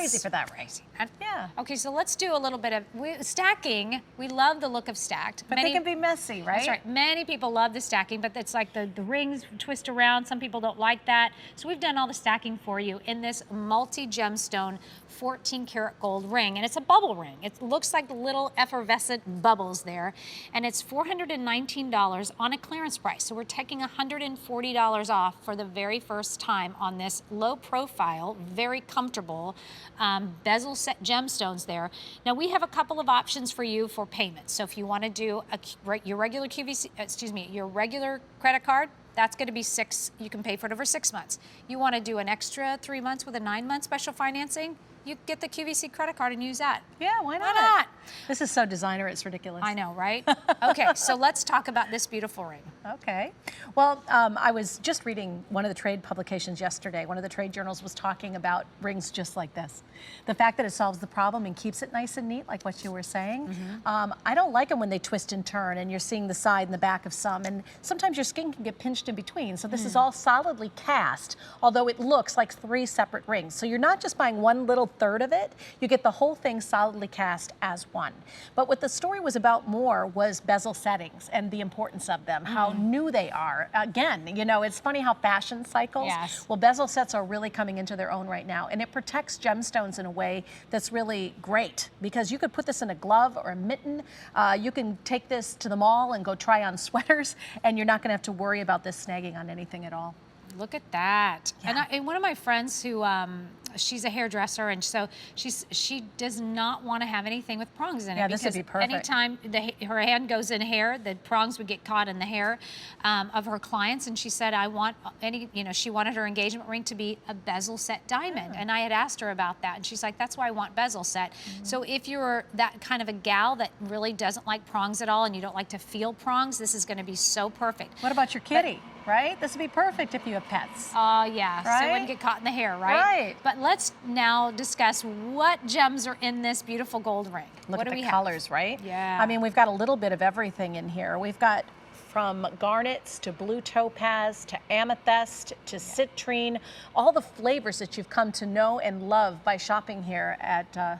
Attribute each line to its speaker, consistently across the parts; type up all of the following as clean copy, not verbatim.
Speaker 1: crazy for that ring. Yeah.
Speaker 2: Okay, so let's do a little bit of stacking. We love the look of stacked.
Speaker 1: But they can be messy, right?
Speaker 2: That's right. Many people love the stacking, but it's like the rings twist around. Some people don't like that. So we've done all the stacking for you in this multi-gemstone 14 karat gold ring. And it's a bubble ring. It looks like little effervescent bubbles there. And it's $419 on a clearance price. So we're taking $140 off for the very first time on this low profile, very comfortable bezel set gemstones there. Now we have a couple of options for you for payments. So if you want to do your regular QVC, your regular credit card, that's going to be you can pay for it over 6 months. You want to do an extra 3 months with a 9-month special financing, you get the QVC credit card and use that.
Speaker 1: Yeah, why not?
Speaker 2: Why not?
Speaker 1: This is so designer, it's ridiculous.
Speaker 2: I know, right? Okay, so let's talk about this beautiful ring.
Speaker 1: Okay. Well, I was just reading one of the trade publications yesterday. One of the trade journals was talking about rings just like this. The fact that it solves the problem and keeps it nice and neat, like what you were saying. I don't like them when they twist and turn and you're seeing the side and the back of some. And sometimes your skin can get pinched in between. So this is all solidly cast, although it looks like 3 separate rings. So you're not just buying one little third of it, you get the whole thing solidly cast as one. But what the story was about more was bezel settings and the importance of them, how new they are. Again, you know, it's funny how fashion cycles.
Speaker 2: Yes.
Speaker 1: Well, bezel sets are really coming into their own right now, and it protects gemstones in a way that's really great, because you could put this in a glove or a mitten. You can take this to the mall and go try on sweaters, and you're not going to have to worry about this snagging on anything at all.
Speaker 2: Look at that.
Speaker 1: Yeah.
Speaker 2: And one of my friends who, she's a hairdresser, and so she does not want to have anything with prongs in it.
Speaker 1: Yeah, this would be perfect.
Speaker 2: Anytime her hand goes in hair, the prongs would get caught in the hair of her clients. And she said, I want she wanted her engagement ring to be a bezel set diamond. And I had asked her about that, and she's like, that's why I want bezel set. So if you're that kind of a gal that really doesn't like prongs at all and you don't like to feel prongs, this is going to be so perfect.
Speaker 1: What about your kitty? Right? This would be perfect if you have pets.
Speaker 2: Oh, yeah.
Speaker 1: Right?
Speaker 2: So it wouldn't get caught in the hair, right?
Speaker 1: Right.
Speaker 2: But let's now discuss what gems are in this beautiful gold ring.
Speaker 1: Look
Speaker 2: what
Speaker 1: at
Speaker 2: do
Speaker 1: the
Speaker 2: we
Speaker 1: colors,
Speaker 2: have?
Speaker 1: right?
Speaker 2: Yeah.
Speaker 1: I mean, we've got a little bit of everything in here. We've got from garnets to blue topaz to amethyst to citrine, all the flavors that you've come to know and love by shopping here at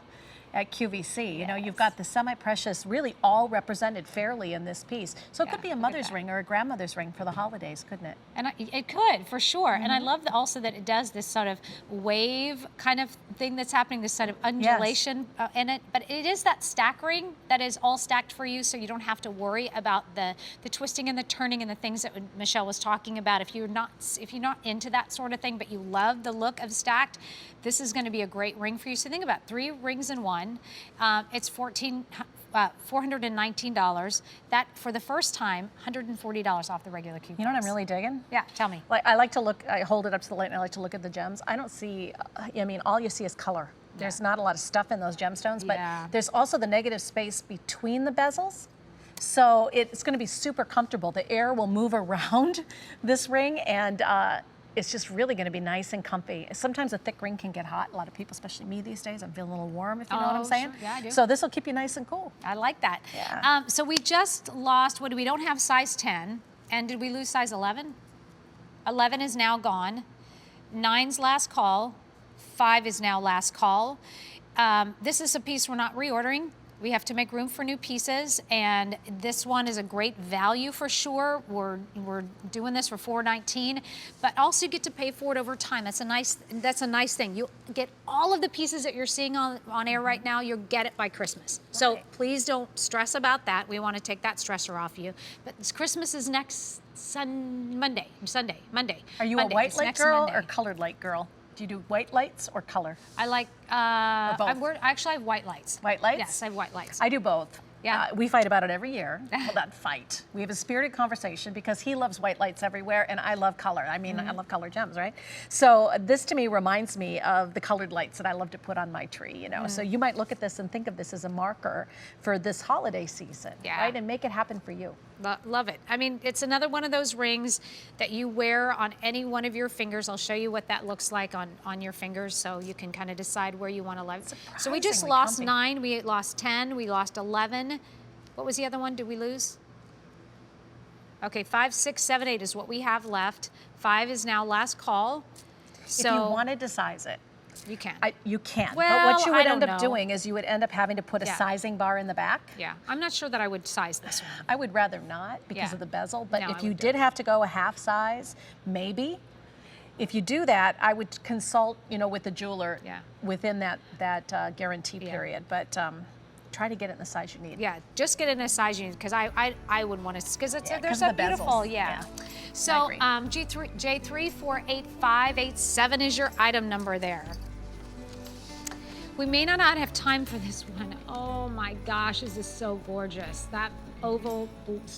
Speaker 1: QVC. You know, you've got the semi-precious really all represented fairly in this piece. So it could be a mother's ring or a grandmother's ring for the holidays, couldn't it?
Speaker 2: And it could, for sure. And I love also that it does this sort of wave kind of thing that's happening, this sort of undulation in it. But it is that stack ring that is all stacked for you, so you don't have to worry about the twisting and the turning and the things that Michelle was talking about. If you're not into that sort of thing, but you love the look of stacked, this is going to be a great ring for you. So think about 3 rings in one. It's $419. That, for the first time, $140 off the regular QVC.
Speaker 1: You know what I'm really digging?
Speaker 2: Yeah, tell me.
Speaker 1: Like, I like to look, I hold it up to the light and I like to look at the gems. I don't see, I mean, all you see is color. There's not a lot of stuff in those gemstones, but there's also the negative space between the bezels. So it's going to be super comfortable. The air will move around this ring, and it's just really going to be nice and comfy. Sometimes a thick ring can get hot. A lot of people, especially me these days, I'm feeling a little warm, if you know what I'm saying.
Speaker 2: Sure. Yeah, I do.
Speaker 1: So this will keep you nice and cool.
Speaker 2: I like that.
Speaker 1: Yeah.
Speaker 2: So we just lost, we don't have size 10. And did we lose size 11? 11 is now gone. 9's last call. 5 is now last call. This is a piece we're not reordering. We have to make room for new pieces, and this one is a great value for sure. We're doing this for $419, but also you get to pay for it over time. That's a nice thing. You get all of the pieces that you're seeing on air right now. You'll get it by Christmas. So please don't stress about that. We want to take that stressor off you. But Christmas is next Monday.
Speaker 1: Are you a white light girl or colored light girl? Do you do white lights or color?
Speaker 2: I like,
Speaker 1: both?
Speaker 2: actually I have white lights.
Speaker 1: White lights?
Speaker 2: Yes, I have white lights.
Speaker 1: I do both.
Speaker 2: Yeah.
Speaker 1: We fight about it every year. Well, not fight. We have a spirited conversation because he loves white lights everywhere and I love color. I mean, I love color gems, right? So this to me reminds me of the colored lights that I love to put on my tree, you know. So you might look at this and think of this as a marker for this holiday season, right? And make it happen for you.
Speaker 2: Love it. I mean, it's another one of those rings that you wear on any one of your fingers. I'll show you what that looks like on your fingers so you can kind of decide where you want to live. So we just lost 9, we lost 10, we lost 11. What was the other one? Did we lose? Okay, 5, 6, 7, 8 is what we have left. 5 is now last call.
Speaker 1: So if you wanted to size it,
Speaker 2: You can.
Speaker 1: You can. But
Speaker 2: Well,
Speaker 1: what you
Speaker 2: I
Speaker 1: would
Speaker 2: don't
Speaker 1: end up
Speaker 2: know.
Speaker 1: doing is you would end up having to put a
Speaker 2: Yeah.
Speaker 1: sizing bar in the back.
Speaker 2: Yeah, I'm not sure that I would size this one.
Speaker 1: I would rather not because
Speaker 2: Yeah.
Speaker 1: of the bezel, but
Speaker 2: No, I
Speaker 1: if you
Speaker 2: would do
Speaker 1: did have to go a half size, maybe. If you do that, I would consult, with the jeweler
Speaker 2: Yeah.
Speaker 1: within that guarantee
Speaker 2: Yeah.
Speaker 1: period. But try to get it in the size you need.
Speaker 2: Yeah, just get in a size you need because I would want to because
Speaker 1: Yeah,
Speaker 2: they're
Speaker 1: 'cause
Speaker 2: so
Speaker 1: of the bezels.
Speaker 2: beautiful. Yeah.
Speaker 1: Yeah.
Speaker 2: So
Speaker 1: agree.
Speaker 2: J348587 is your item number there. We may not have time for this one. Oh my gosh, this is so gorgeous. That oval